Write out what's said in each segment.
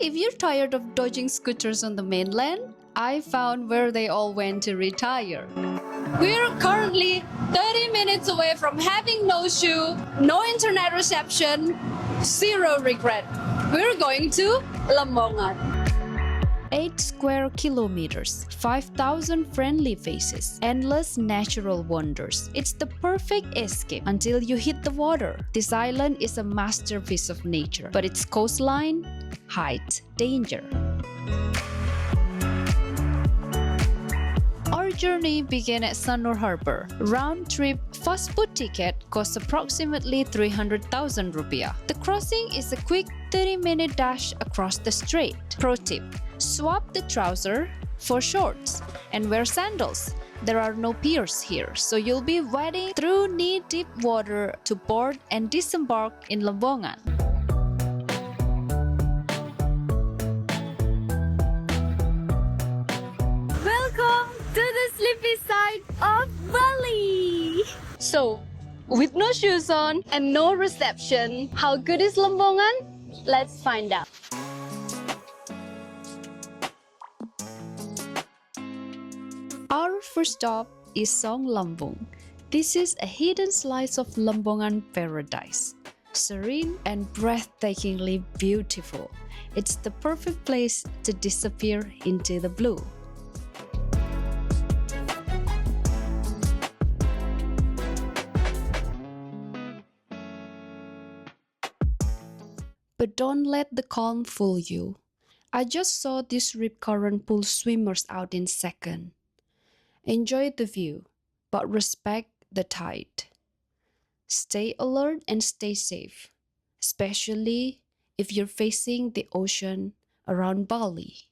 If you're tired of dodging scooters on the mainland, I found where they all went to retire. We're currently 30 minutes away from having no shoe, no internet reception, zero regret. We're going to Lembongan. 8 square kilometers, 5,000 friendly faces, endless natural wonders. It's the perfect escape until you hit the water. This island is a masterpiece of nature, but its coastline hides danger. Our journey began at Sanur Harbor. Round-trip fast boat ticket costs approximately 300,000 rupiah. The crossing is a quick 30-minute dash across the strait. Pro tip: swap the trouser for shorts and wear sandals. There are no piers here, so you'll be wading through knee-deep water to board and disembark in Lembongan. Welcome to the sleepy side of Bali! So, with no shoes on and no reception, how good is Lembongan? Let's find out. Our first stop is Song Lambung. This is a hidden slice of Lembongan paradise. Serene and breathtakingly beautiful. It's the perfect place to disappear into the blue. But don't let the calm fool you. I just saw this rip current pull swimmers out in seconds. Enjoy the view, but respect the tide. Stay alert and stay safe, especially if you're facing the ocean around Bali.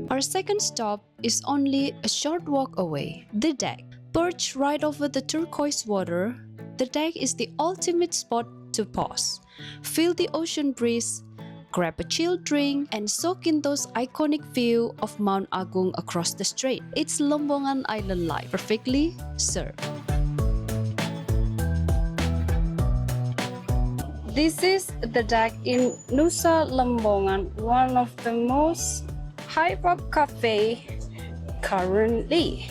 Our second stop is only a short walk away, the deck. Perched right over the turquoise water, the deck is the ultimate spot to pause. Feel the ocean breeze, grab a chilled drink, and soak in those iconic view of Mount Agung across the strait. It's Lembongan Island life, perfectly served. This is the deck in Nusa Lembongan, one of the most hype-up cafe currently.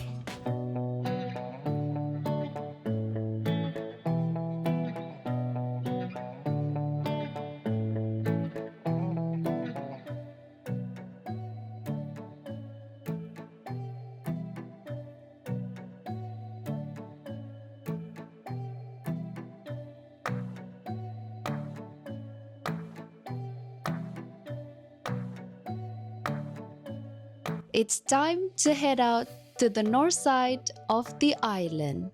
It's time to head out to the north side of the island.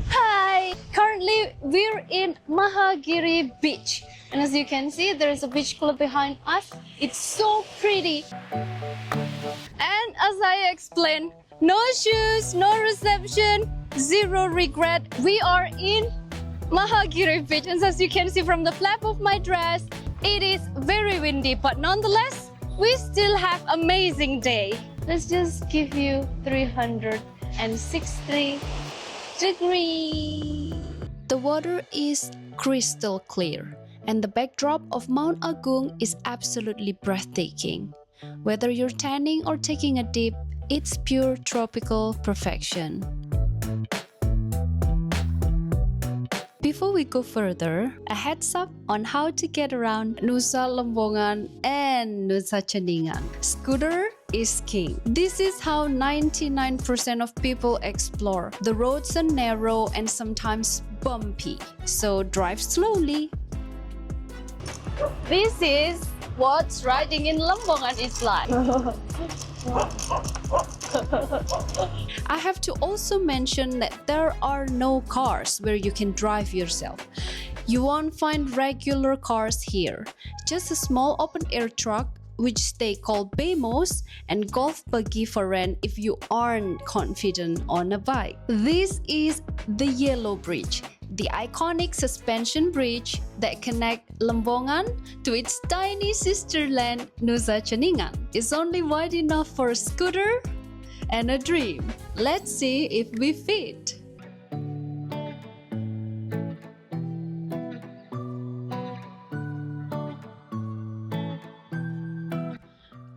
Hi! Currently, we're in Mahagiri beach. And as you can see, there is a beach club behind us. It's so pretty. And as I explained, no shoes, no reception, zero regret. We are in Mahagiri beach. And as you can see from the flap of my dress, it is very windy, but nonetheless, we still have amazing day. Let's just give you 360 degrees. The water is crystal clear, and the backdrop of Mount Agung is absolutely breathtaking. Whether you're tanning or taking a dip, it's pure tropical perfection. Before we go further, a heads up on how to get around Nusa Lembongan and Nusa Ceningan. Scooter is king. This is how 99% of people explore. The roads are narrow and sometimes bumpy, so drive slowly. This is what riding in Lembongan is like. I have to also mention that there are no cars where you can drive yourself. You won't find regular cars here, just a small open-air truck which they call Bemos, and golf buggy for rent if you aren't confident on a bike. This is the Yellow Bridge, the iconic suspension bridge that connects Lembongan to its tiny sister land Nusa Ceningan. It's only wide enough for a scooter and a dream. Let's see if we fit.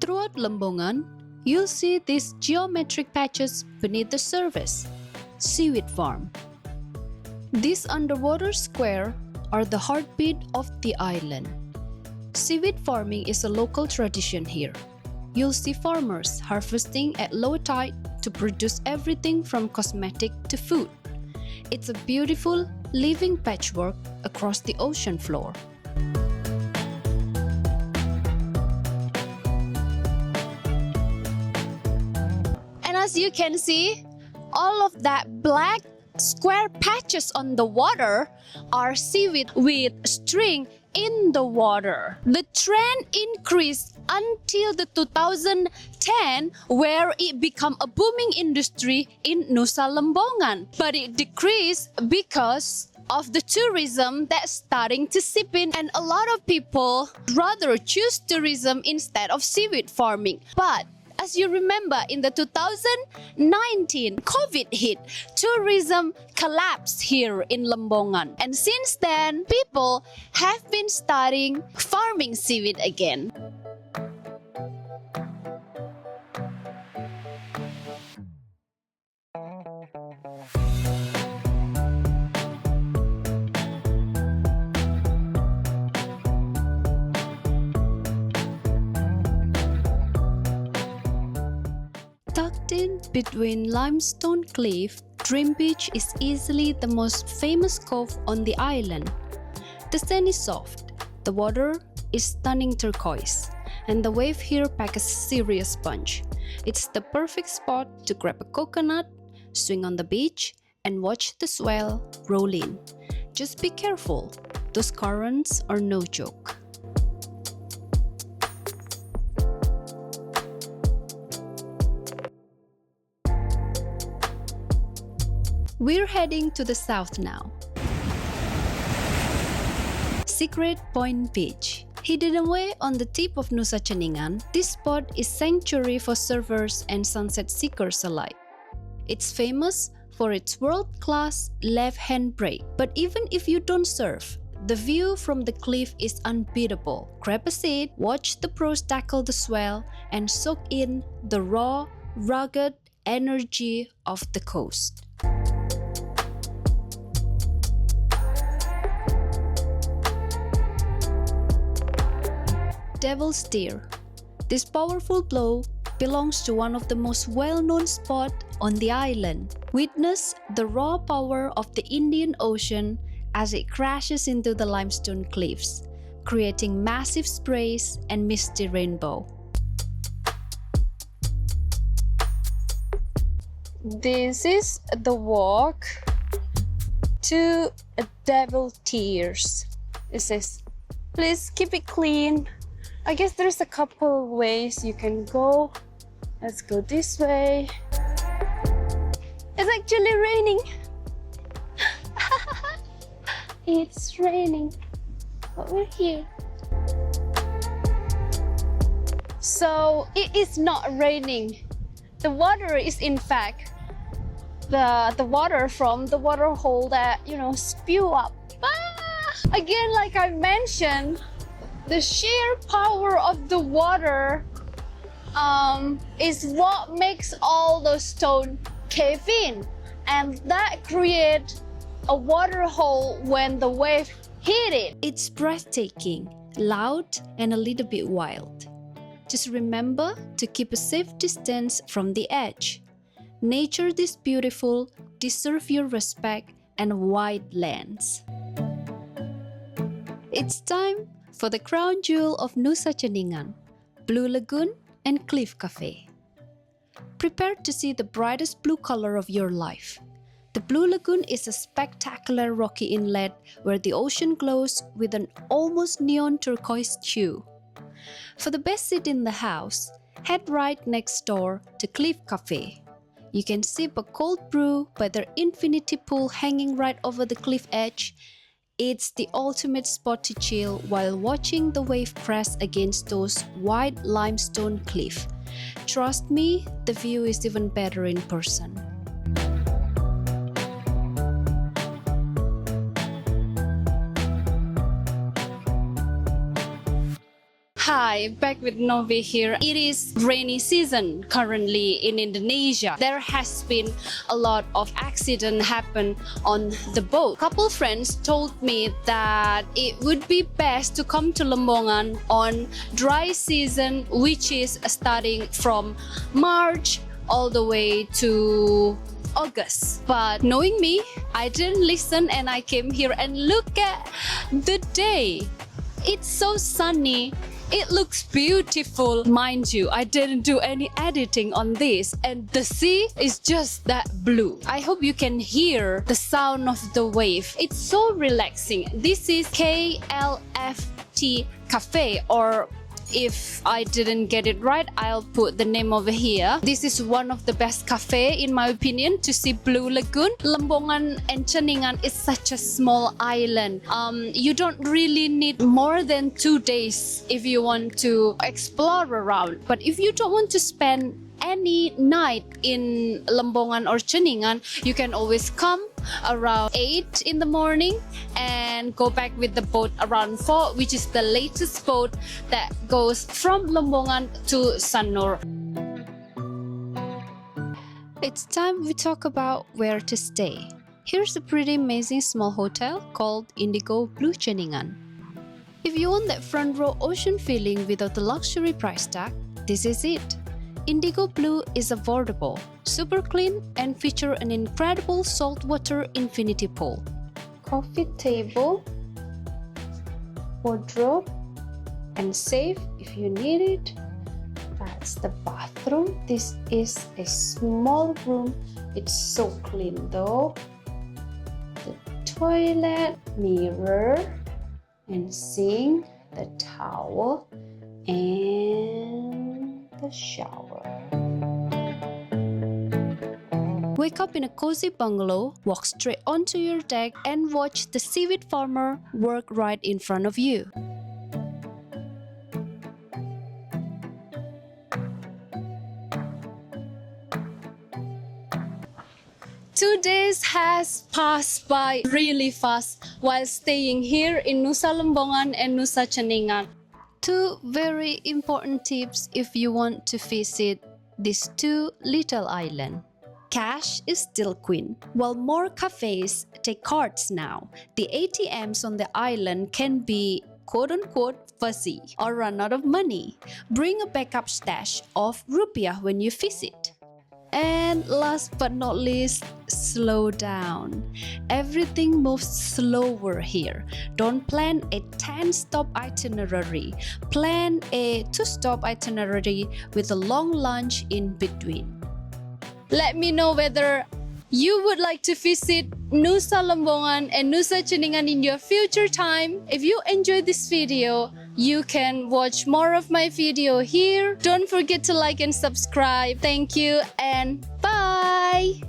Throughout Lembongan, you'll see these geometric patches beneath the surface. Seaweed farm. These underwater squares are the heartbeat of the island. Seaweed farming is a local tradition here. You'll see farmers harvesting at low tide to produce everything from cosmetic to food. It's a beautiful, living patchwork across the ocean floor. As you can see, all of that black square patches on the water are seaweed with string in the water. The trend increased until the 2010, where it became a booming industry in Nusa Lembongan. But it decreased because of the tourism that's starting to seep in, and a lot of people rather choose tourism instead of seaweed farming. But as you remember, in the 2019, COVID hit, tourism collapsed here in Lembongan. And since then, people have been starting farming seaweed again. Tucked in between limestone cliff, Dream Beach is easily the most famous cove on the island. The sand is soft, the water is stunning turquoise, and the wave here pack a serious punch. It's the perfect spot to grab a coconut, swing on the beach, and watch the swell roll in. Just be careful, those currents are no joke. We're heading to the south now. Secret Point Beach. Hidden away on the tip of Nusa Ceningan, this spot is sanctuary for surfers and sunset seekers alike. It's famous for its world-class left-hand break. But even if you don't surf, the view from the cliff is unbeatable. Grab a seat, watch the pros tackle the swell, and soak in the raw, rugged energy of the coast. Devil's Tear. This powerful blow belongs to one of the most well-known spots on the island. Witness the raw power of the Indian Ocean as it crashes into the limestone cliffs, creating massive sprays and misty rainbow. This is the walk to Devil's Tears. It says, please keep it clean. I guess there's a couple ways you can go. Let's go this way. It's actually raining. It's raining, but we're here. So it is not raining. The water is in fact the water from the water hole that, spew up. Again, like I mentioned, the sheer power of the water is what makes all the stone cave in, and that creates a water hole when the wave hit it. It's breathtaking, loud, and a little bit wild. Just remember to keep a safe distance from the edge. Nature this beautiful deserves your respect and wide lands. It's time for the crown jewel of Nusa Ceningan, Blue Lagoon and Cliff Cafe. Prepare to see the brightest blue color of your life. The Blue Lagoon is a spectacular rocky inlet where the ocean glows with an almost neon turquoise hue. For the best seat in the house, head right next door to Klyf Cafe. You can sip a cold brew by their infinity pool hanging right over the cliff edge. It's the ultimate spot to chill while watching the wave crash against those white limestone cliffs. Trust me, the view is even better in person. Hi, back with Novi here. It is rainy season currently in Indonesia. There has been a lot of accident happen on the boat. Couple friends told me that it would be best to come to Lembongan on dry season, which is starting from March all the way to August. But knowing me, I didn't listen and I came here and look at the day. It's so sunny. It looks beautiful. Mind you, I didn't do any editing on this and the sea is just that blue. I hope you can hear the sound of the wave. It's so relaxing. This is KLFT Cafe, or if I didn't get it right, I'll put the name over here. This is one of the best cafe in my opinion to see Blue Lagoon. Lembongan and Ceningan is such a small island. You don't really need more than 2 days if you want to explore around. But if you don't want to spend any night in Lembongan or Ceningan, you can always come around 8 in the morning and go back with the boat around 4, which is the latest boat that goes from Lembongan to Sanur. It's time we talk about where to stay. Here's a pretty amazing small hotel called Indigo Blue Ceningan. If you want that front row ocean feeling without the luxury price tag, this is it. Indigo Blue is affordable, super clean, and feature an incredible saltwater infinity pool. Coffee table, wardrobe, and safe if you need it. That's the bathroom. This is a small room. It's so clean though. The toilet, mirror, and sink, the towel, and the shower. Wake up in a cozy bungalow, walk straight onto your deck, and watch the seaweed farmer work right in front of you. Two days has passed by really fast while staying here in Nusa Lembongan and Nusa Ceningan. Two very important tips if you want to visit these two little islands. Cash is still queen. While more cafes take cards now, the ATMs on the island can be quote-unquote fuzzy or run out of money. Bring a backup stash of rupiah when you visit. And last but not least, slow down. Everything moves slower here. Don't plan a 10-stop itinerary. Plan a 2-stop itinerary with a long lunch in between. Let me know whether you would like to visit Nusa Lembongan and Nusa Ceningan in your future time. If you enjoyed this video, you can watch more of my video here. Don't forget to like and subscribe. Thank you and bye!